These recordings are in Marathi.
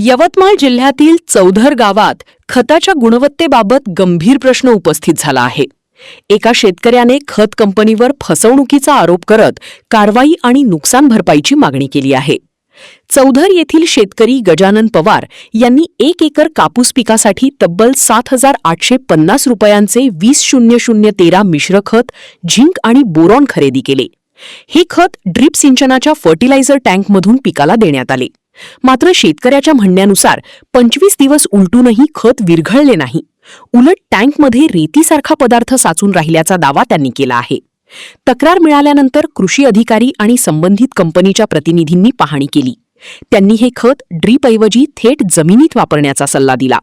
यवतमाळ जिल्ह्यातील चौधर गावात खताच्या गुणवत्तेबाबत गंभीर प्रश्न उपस्थित झाला आहे। एका शेतकऱ्याने खत कंपनीवर फसवणुकीचा आरोप करत कारवाई आणि नुकसान भरपाईची मागणी केली आहे। चौधर येथील शेतकरी गजानन पवार यांनी 1 एकर कापूस पिकासाठी तब्बल 7,850 रुपयांचे 20,0013 मिश्र खत, झिंक आणि बोरॉन खरेदी केले। हे खत ड्रिप सिंचनाच्या फर्टिलायझर टँकमधून पिकाला देण्यात आले। मात्र शेतकऱ्याच्या म्हणण्यानुसार 25 दिवस उलटूनही खत विरघळले नाही। उलट टँकमध्ये रेतीसारखा पदार्थ साचून राहिल्याचा दावा त्यांनी केला आहे। तक्रार मिळाल्यानंतर कृषी अधिकारी आणि संबंधित कंपनीच्या प्रतिनिधींनी पाहणी केली। त्यांनी हे खत ड्रीपऐवजी थेट जमिनीत वापरण्याचा सल्ला दिला।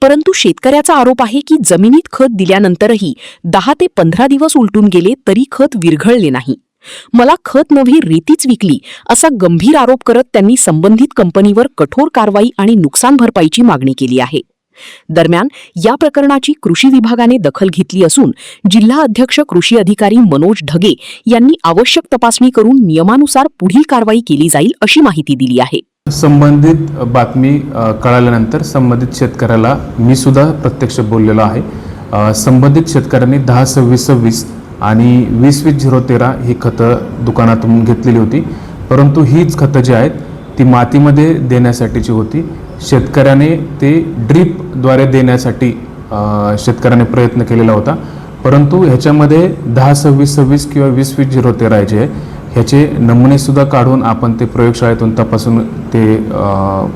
परंतु शेतकऱ्याचा आरोप आहे की जमिनीत खत दिल्यानंतरही 10 ते 15 दिवस उलटून गेले तरी खत विरघळले नाही। मला खत नव्हे रेतीच विकली असा गंभीर आरोप करत त्यांनी संबंधित कंपनीवर कठोर कारवाई आणि नुकसान भरपाईची मागणी केली आहे। दरम्यान या प्रकरणाची कृषी विभागाने दखल घेतली असून जिल्हा अध्यक्ष कृषी अधिकारी मनोज ढगे यांनी आवश्यक तपासणी करून नियमानुसार पुढील कारवाई केली जाईल अशी माहिती दिली आहे। संबंधित बातमी कळाल्यानंतर संबंधित शेतकऱ्याला मी सुद्धा प्रत्यक्ष बोललेलो आहे। संबंधित शेतकऱ्यांनी 10-26-26 आणि 20-20-013 ही खतं दुकानातून घेतलेली होती, परंतु हीच खतं जी आहेत ती मातीमध्ये देण्यासाठीची होती। शेतकऱ्याने ते ड्रीपद्वारे देण्यासाठी शेतकऱ्याने प्रयत्न केलेला होता, परंतु ह्याच्यामध्ये 10-26-26 किंवा 20-20-013 जे आहे ह्याचे नमुनेसुद्धा काढून आपण ते प्रयोगशाळेतून तपासून ते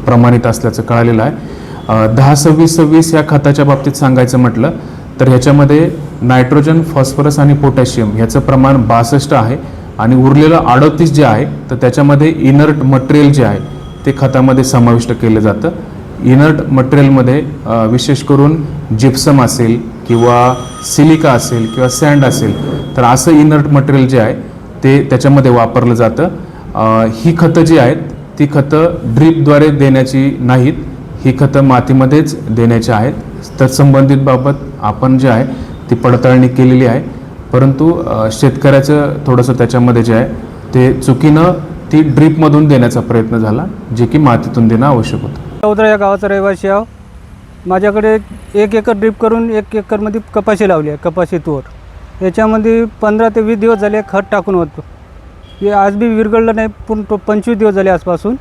प्रमाणित असल्याचं कळालेलं आहे। 10-26-26 या खताच्या बाबतीत सांगायचं म्हटलं तर ह्याच्यामध्ये नायट्रोजन, फॉस्फरस आणि पोटॅशियम ह्याचं प्रमाण 62 आहे आणि उरलेलं 38 जे आहे तर त्याच्यामध्ये इनर्ट मटेरियल जे आहे ते खतामध्ये समाविष्ट केलं जातं। इनर्ट मटेरियलमध्ये विशेष करून जिप्सम असेल किंवा सिलिका असेल किंवा सँड असेल तर असं इनर्ट मटेरियल जे आहे ते त्याच्यामध्ये वापरलं जातं। ही खतं जी आहेत ती खतं ड्रीपद्वारे देण्याची नाहीत, ही खतं मातीमध्येच देण्याची आहेत। तर संबंधित बाबत आपण जे आहे ती पडताळणी केलेली आहे, परंतु शेतकऱ्याचं थोडंसं त्याच्यामध्ये जे आहे ते चुकीनं ती ड्रीपमधून देण्याचा प्रयत्न झाला, जे की मातीतून देणं आवश्यक होतं। चौधर या गावाचा रहिवासी आहो। माझ्याकडे 1 एकर ड्रीप करून 1 एकरमध्ये कपाशी लावली आहे, कपाशी तूर। याच्यामध्ये 15 ते 20 दिवस झाले खत टाकून होतो, हे आज बी विरघळलं नाही। पूर्ण 25 दिवस झाले आजपासून।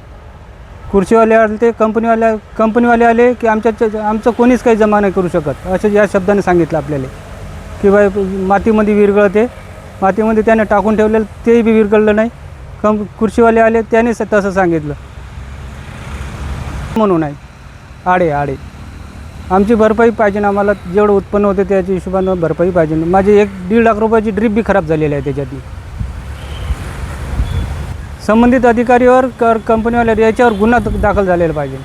खुर्चीवाले आले, ते कंपनीवाले आले की आमचं कोणीच काही जमा नाही करू शकत असं या शब्दाने सांगितलं आपल्याला की बाय मातीमध्ये विरघळते, मातीमध्ये त्याने टाकून ठेवलेलं तेही बी विरघळलं नाही। खुर्चीवाले आले त्याने तसं सांगितलं म्हणून आहे। आडे आमची भरपाई पाहिजे ना, आम्हाला जेवढं उत्पन्न होते त्याच्या हिशोबानं भरपाई पाहिजे ना। माझी 1-1.5 लाख रुपयाची ड्रीप बी खराब झालेली आहे त्याच्यातली। संबंधित अधिकारीवर कंपनीवाल्या याच्यावर गुन्हा दाखल झालेला पाहिजे।